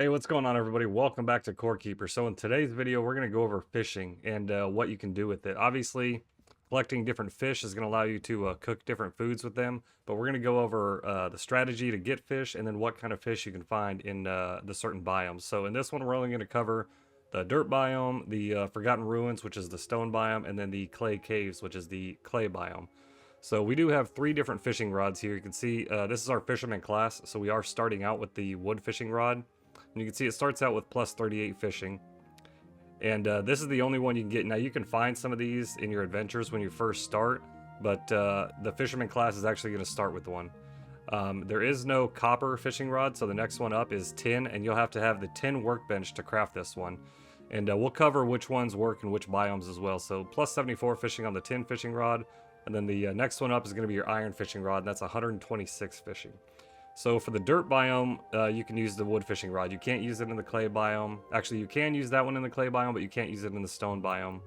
Hey, what's going on, everybody? Welcome back to Core Keeper. So in today's video, we're going to go over fishing and what you can do with it. Obviously, collecting different fish is going to allow you to cook different foods with them, but we're going to go over the strategy to get fish and then what kind of fish you can find in the certain biomes. So in this one, we're only going to cover the dirt biome, the Forgotten Ruins, which is the stone biome, and then the clay caves, which is the clay biome. So we do have 3 different fishing rods here. You can see this is our fisherman class, so we are starting out with the wood fishing rod. And you can see it starts out with plus 38 fishing. And this is the only one you can get. Now, you can find some of these in your adventures when you first start, but the fisherman class is actually going to start with one. There is no copper fishing rod, so the next one up is tin, and you'll have to have the tin workbench to craft this one. And we'll cover which ones work in which biomes as well. So plus 74 fishing on the tin fishing rod, and then the next one up is going to be your iron fishing rod, and that's 126 fishing. So for the dirt biome, you can use the wood fishing rod. You can't use it in the clay biome. Actually, you can use that one in the clay biome, but you can't use it in the stone biome.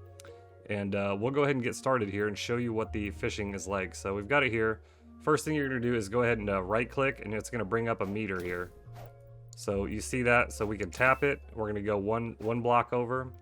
And we'll go ahead and get started here and show you what the fishing is like. So we've got it here. First thing you're going to do is go ahead and right click, and it's going to bring up a meter here. So you see that, so we can tap it. We're going to go one block over. And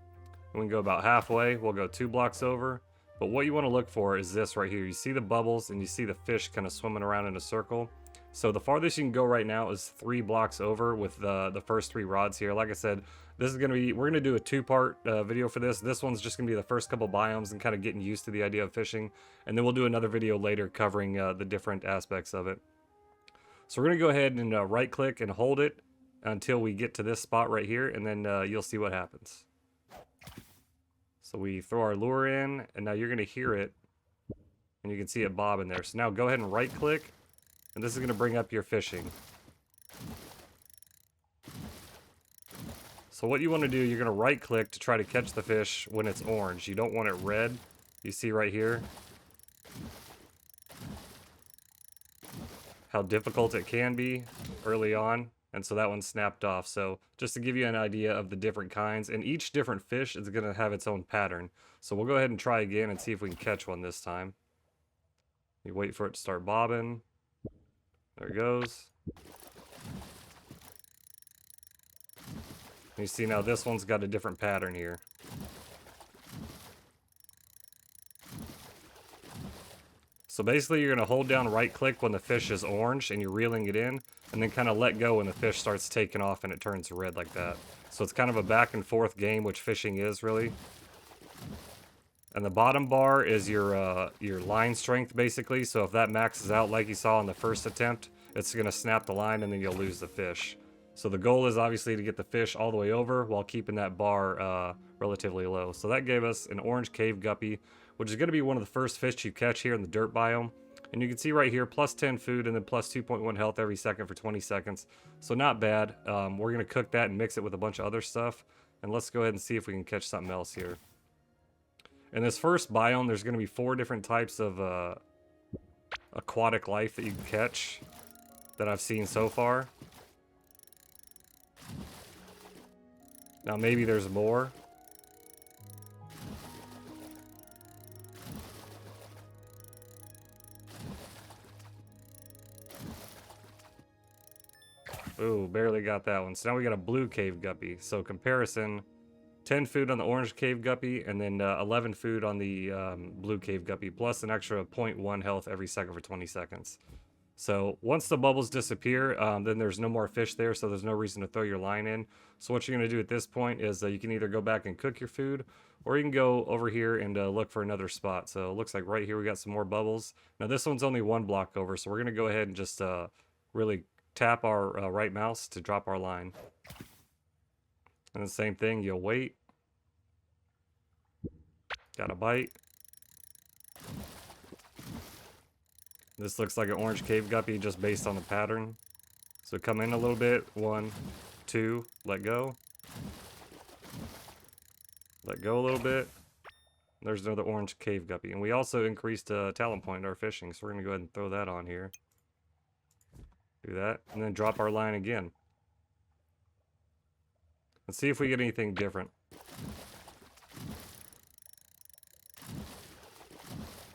we can go about halfway. We'll go 2 blocks over. But what you want to look for is this right here. You see the bubbles and you see the fish kind of swimming around in a circle. So the farthest you can go right now is 3 blocks over with the first 3 rods here. Like I said, this is going to be, we're going to do a 2-part video for this. This one's just going to be the first couple biomes and kind of getting used to the idea of fishing. And then we'll do another video later covering the different aspects of it. So we're going to go ahead and right click and hold it until we get to this spot right here. And then you'll see what happens. So we throw our lure in, and now you're going to hear it. And you can see it bobbing there. So now go ahead and right click. And this is going to bring up your fishing. So what you want to do, you're going to right click to try to catch the fish when it's orange. You don't want it red. You see right here how difficult it can be early on. And so that one snapped off. So just to give you an idea of the different kinds, and each different fish is going to have its own pattern. So we'll go ahead and try again and see if we can catch one this time. You wait for it to start bobbing. There it goes. You see now this one's got a different pattern here. So basically you're going to hold down right click when the fish is orange and you're reeling it in, and then kind of let go when the fish starts taking off and it turns red like that. So it's kind of a back and forth game, which fishing is really. And the bottom bar is your line strength basically. So if that maxes out like you saw on the first attempt, it's going to snap the line and then you'll lose the fish. So the goal is obviously to get the fish all the way over while keeping that bar relatively low. So that gave us an orange cave guppy, which is going to be one of the first fish you catch here in the dirt biome. And you can see right here, plus 10 food and then plus 2.1 health every second for 20 seconds. So not bad. We're going to cook that and mix it with a bunch of other stuff. And let's go ahead and see if we can catch something else here. In this first biome, there's going to be 4 different types of aquatic life that you can catch that I've seen so far. Now maybe there's more. Ooh, barely got that one. So now we got a blue cave guppy. So comparison, 10 food on the orange cave guppy, and then 11 food on the blue cave guppy, plus an extra 0.1 health every second for 20 seconds. So once the bubbles disappear, then there's no more fish there, so there's no reason to throw your line in. So what you're going to do at this point is you can either go back and cook your food, or you can go over here and look for another spot. So it looks like right here we got some more bubbles. Now this one's only 1 block over, so we're going to go ahead and just really tap our right mouse to drop our line. And the same thing, you'll wait. Got a bite. This looks like an orange cave guppy just based on the pattern. So come in a little bit. 1, 2, let go. Let go a little bit. There's another orange cave guppy. And we also increased talent point in our fishing. So we're going to go ahead and throw that on here. Do that. And then drop our line again. Let's see if we get anything different.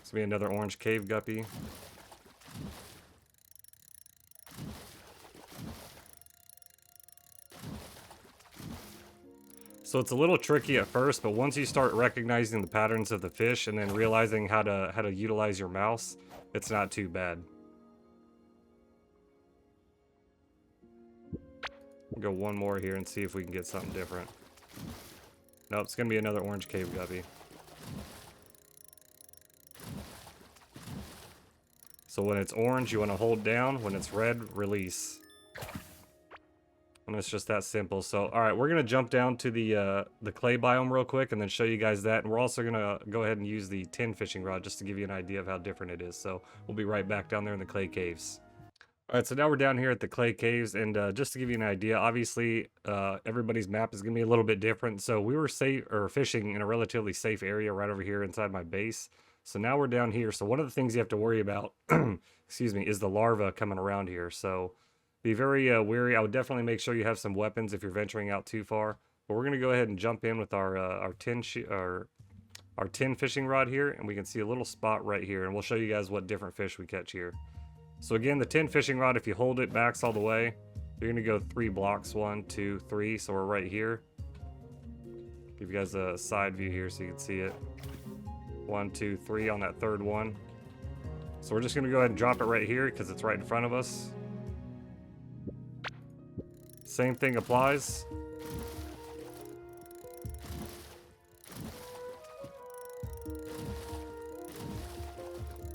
This will be another orange cave guppy. So it's a little tricky at first, but once you start recognizing the patterns of the fish and then realizing how to utilize your mouse, it's not too bad. Go one more here and see if we can get something different. Nope, it's gonna be another orange cave guppy. So when it's orange, you want to hold down. When it's red, release. And it's just that simple. So, all right, we're gonna jump down to the clay biome real quick, and then show you guys that. And we're also gonna go ahead and use the tin fishing rod just to give you an idea of how different it is. So we'll be right back down there in the clay caves. All right, so now we're down here at the clay caves, and just to give you an idea, obviously everybody's map is gonna be a little bit different. So we were fishing in a relatively safe area right over here inside my base. So now we're down here. So one of the things you have to worry about, excuse me, is the larva coming around here. So be very wary. I would definitely make sure you have some weapons if you're venturing out too far. But we're gonna go ahead and jump in with our tin fishing rod here, and we can see a little spot right here, and we'll show you guys what different fish we catch here. So again, the tin fishing rod, if you hold it backs all the way, you're gonna go 3 blocks, 1, 2, 3. So we're right here. Give you guys a side view here so you can see it. 1, 2, 3 on that third one. So we're just gonna go ahead and drop it right here because it's right in front of us. Same thing applies.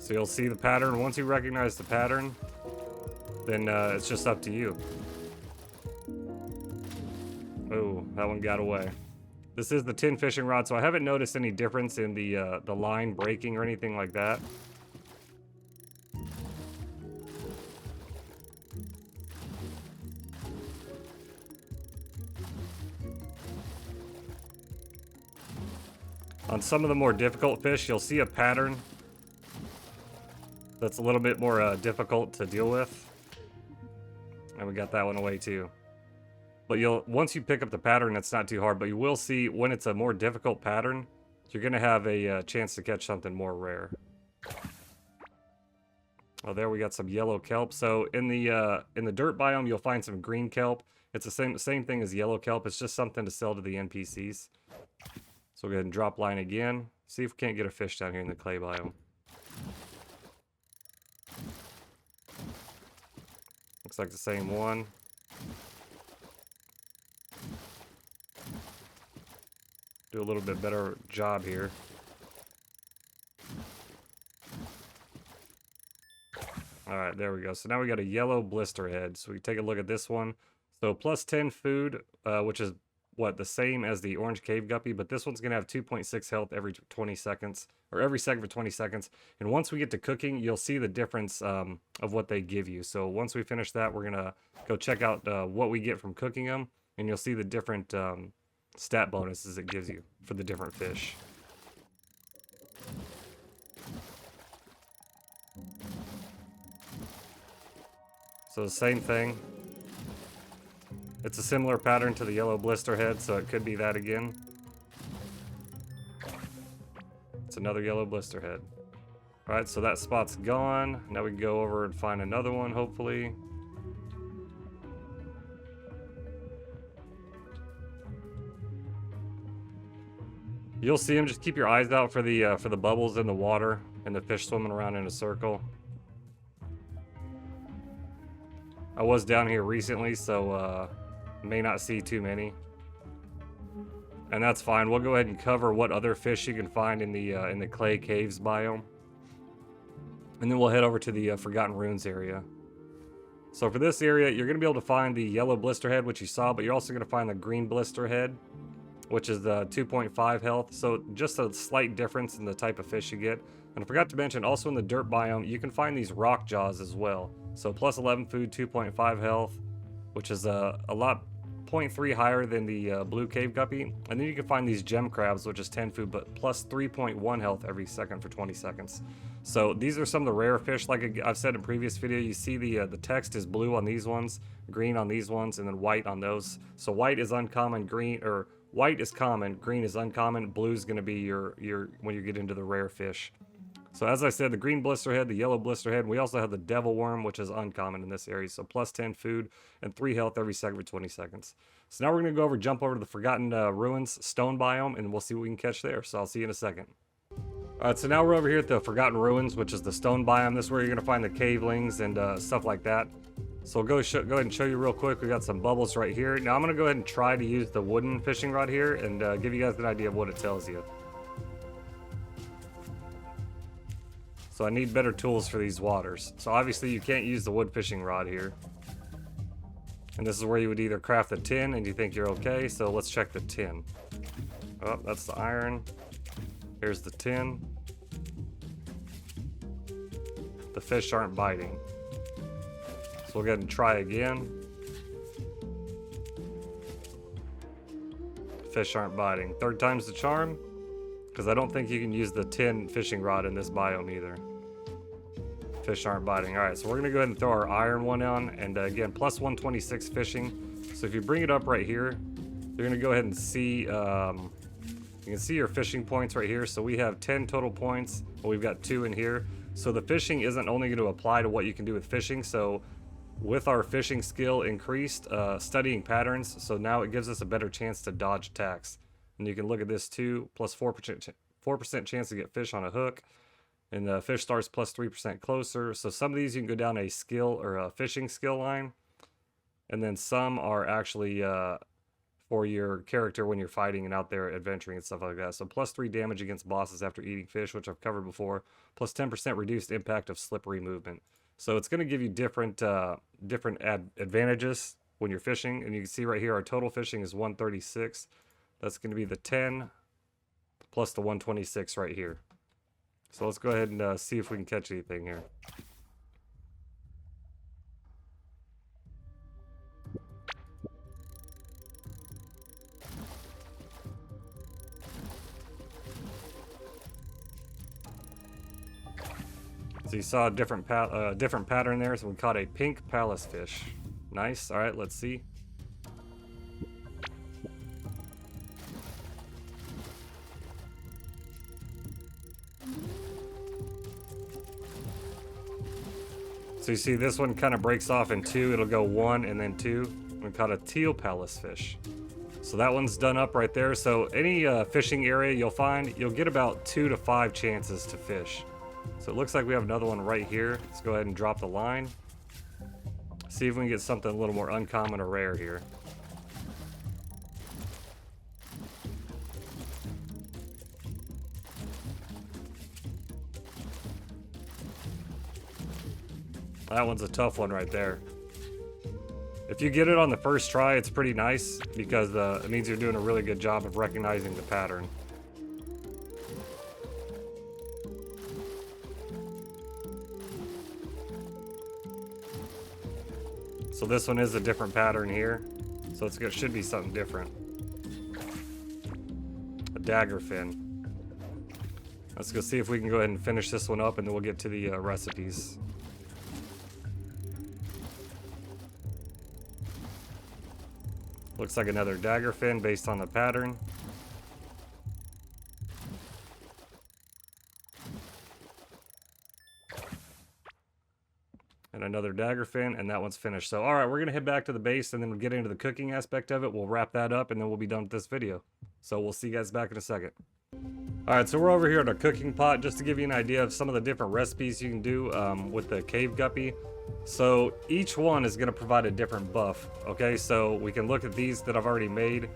So you'll see the pattern. Once you recognize the pattern, then it's just up to you. Oh, that one got away. This is the tin fishing rod, so I haven't noticed any difference in the line breaking or anything like that. On some of the more difficult fish, you'll see a pattern that's a little bit more difficult to deal with. And we got that one away too. But once you pick up the pattern, it's not too hard, but you will see when it's a more difficult pattern, you're gonna have a chance to catch something more rare. Oh, there we got some yellow kelp. So in the dirt biome, you'll find some green kelp. It's the same thing as yellow kelp. It's just something to sell to the NPCs. So we'll go ahead and drop line again. See if we can't get a fish down here in the clay biome. Looks like the same one. Do a little bit better job here. All right, there we go. So now we got a yellow blister head. So we can take a look at this one. So plus 10 food, which is what, the same as the orange cave guppy, but this one's gonna have 2.6 health every 20 seconds, or every second for 20 seconds. And once we get to cooking, you'll see the difference of what they give you. So once we finish that, we're gonna go check out what we get from cooking them, and you'll see the different stat bonuses it gives you for the different fish. So the same thing. It's a similar pattern to the yellow blister head, so it could be that again. It's another yellow blister head. All right, so that spot's gone. Now we can go over and find another one, hopefully. You'll see them. Just keep your eyes out for the bubbles in the water and the fish swimming around in a circle. I was down here recently, so may not see too many, and that's fine. We'll go ahead and cover what other fish you can find in the clay caves biome, and then we'll head over to the Forgotten Ruins area. So for this area, you're going to be able to find the yellow blister head, which you saw, but you're also going to find the green blister head, which is the 2.5 health. So just a slight difference in the type of fish you get. And I forgot to mention, also in the dirt biome, you can find these rock jaws as well. So plus 11 food, 2.5 health, which is a lot 0.3 higher than the blue cave guppy. And then you can find these gem crabs, which is 10 food, but plus 3.1 health every second for 20 seconds. So these are some of the rare fish. Like I've said in previous video, you see the text is blue on these ones, green on these ones, and then white on those. So white is uncommon, white is common, green is uncommon, blue is going to be your when you get into the rare fish. So as I said, the green blisterhead, the yellow blisterhead, and we also have the devil worm, which is uncommon in this area. So plus 10 food and 3 health every second for 20 seconds. So now we're going to jump over to the Forgotten Ruins stone biome, and we'll see what we can catch there. So I'll see you in a second. Alright, so now we're over here at the Forgotten Ruins, which is the stone biome. This is where you're going to find the cavelings and stuff like that. So I'll go ahead and show you real quick. We got some bubbles right here. Now I'm going to go ahead and try to use the wooden fishing rod here and give you guys an idea of what it tells you. So I need better tools for these waters. So obviously you can't use the wood fishing rod here. And this is where you would either craft the tin and you think you're okay. So let's check the tin. Oh, that's the iron. Here's the tin. The fish aren't biting. So we'll go ahead and try again. Fish aren't biting. Third time's the charm. Because I don't think you can use the tin fishing rod in this biome either. Fish aren't biting. Alright, so we're going to go ahead and throw our iron one on. And again, plus 126 fishing. So if you bring it up right here, you're going to go ahead and see... you can see your fishing points right here. So we have 10 total points. Well, we've got 2 in here. So the fishing isn't only going to apply to what you can do with fishing. So with our fishing skill increased, studying patterns. So now it gives us a better chance to dodge attacks. And you can look at this too, plus 4% chance to get fish on a hook. And the fish starts plus 3% closer. So some of these you can go down a skill or a fishing skill line. And then some are actually for your character when you're fighting and out there adventuring and stuff like that. So plus 3 damage against bosses after eating fish, which I've covered before. Plus 10% reduced impact of slippery movement. So it's going to give you different advantages when you're fishing. And you can see right here our total fishing is 136. That's going to be the 10 plus the 126 right here. So let's go ahead and see if we can catch anything here. So you saw a different pattern there. So we caught a pink palace fish. Nice. All right, let's see. So you see this one kind of breaks off in 2. It'll go 1 and then 2. We caught a teal palace fish. So that one's done up right there. So any fishing area you'll find, you'll get about 2 to 5 chances to fish. So it looks like we have another one right here. Let's go ahead and drop the line. See if we can get something a little more uncommon or rare here. That one's a tough one right there. If you get it on the first try, it's pretty nice because it means you're doing a really good job of recognizing the pattern. So this one is a different pattern here. So it should be something different. A dagger fin. Let's go see if we can go ahead and finish this one up and then we'll get to the recipes. Looks like another dagger fin based on the pattern. And another dagger fin, and that one's finished. So, all right, we're going to head back to the base, and then we'll get into the cooking aspect of it. We'll wrap that up, and then we'll be done with this video. So we'll see you guys back in a second. All right, so we're over here at our cooking pot, just to give you an idea of some of the different recipes you can do with the cave guppy. So each one is going to provide a different buff. Okay, so we can look at these that I've already made.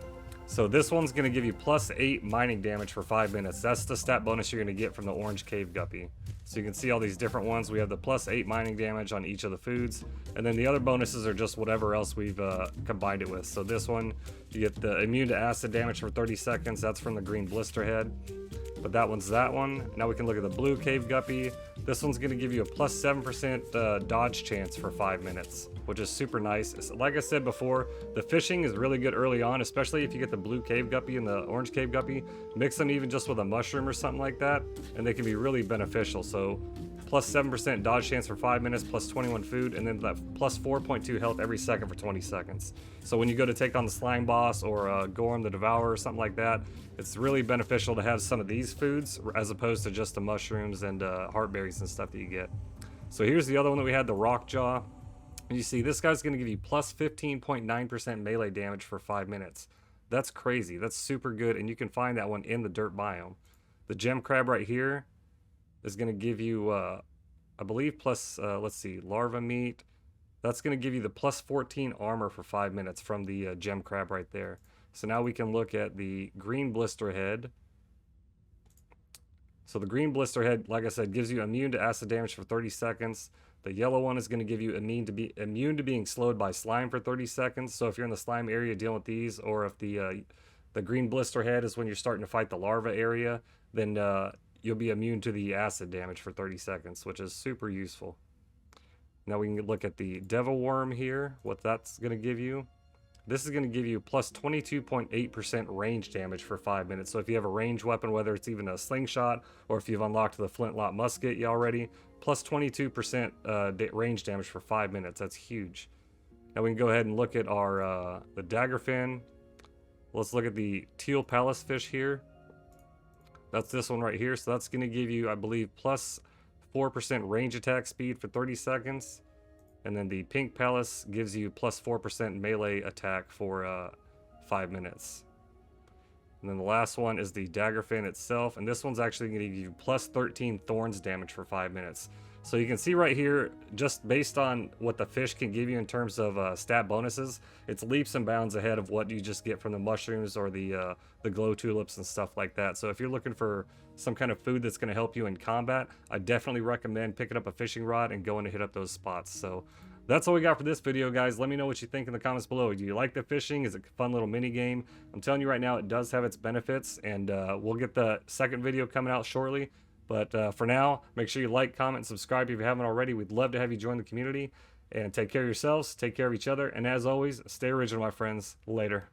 So this one's going to give you plus 8 mining damage for 5 minutes. That's the stat bonus you're going to get from the orange cave guppy. So you can see all these different ones. We have the plus 8 mining damage on each of the foods. And then the other bonuses are just whatever else we've combined it with. So this one, you get the immune to acid damage for 30 seconds. That's from the green blisterhead. But that one's that one. Now we can look at the blue cave guppy. This one's going to give you a plus 7% dodge chance for 5 minutes, which is super nice. Like I said before, the fishing is really good early on, especially if you get the blue cave guppy and the orange cave guppy. Mix them even just with a mushroom or something like that, and they can be really beneficial. So plus 7% dodge chance for 5 minutes, plus 21 food, and then that plus 4.2 health every second for 20 seconds. So when you go to take on the slime boss or Gorm the Devourer or something like that, it's really beneficial to have some of these foods as opposed to just the mushrooms and heartberries and stuff that you get. So here's the other one that we had, the Rock Jaw. You see, this guy's going to give you plus 15.9% melee damage for 5 minutes. That's crazy. That's super good, and you can find that one in the dirt biome. The gem crab right here is going to give you, I believe, plus, let's see, larva meat. That's going to give you the plus 14 armor for 5 minutes from the gem crab right there. So now we can look at the green blister head. So the green blister head, like I said, gives you immune to acid damage for 30 seconds. The yellow one is going to give you immune to being slowed by slime for 30 seconds. So if you're in the slime area dealing with these, or if the green blister head is when you're starting to fight the larva area, then you'll be immune to the acid damage for 30 seconds, which is super useful. Now we can look at the devil worm here, what that's going to give you. This is going to give you plus 22.8% range damage for 5 minutes. So if you have a ranged weapon, whether it's even a slingshot, or if you've unlocked the flintlock musket you already, plus 22% range damage for 5 minutes. That's huge. Now we can go ahead and look at our the daggerfin. Let's look at the teal palace fish here. That's this one right here. So that's going to give you, I believe, plus 4% range attack speed for 30 seconds. And then the pink palace gives you plus 4% melee attack for 5 minutes. And then the last one is the daggerfin itself. And this one's actually going to give you plus 13 thorns damage for 5 minutes. So you can see right here, just based on what the fish can give you in terms of stat bonuses, it's leaps and bounds ahead of what you just get from the mushrooms or the glow tulips and stuff like that. So if you're looking for some kind of food that's going to help you in combat, I definitely recommend picking up a fishing rod and going to hit up those spots. So that's all we got for this video, guys. Let me know what you think in the comments below. Do you like the fishing? Is it a fun little mini game? I'm telling you right now, it does have its benefits, and we'll get the second video coming out shortly. But for now, make sure you like, comment, and subscribe if you haven't already. We'd love to have you join the community. And take care of yourselves, take care of each other, and as always, stay original, my friends. Later.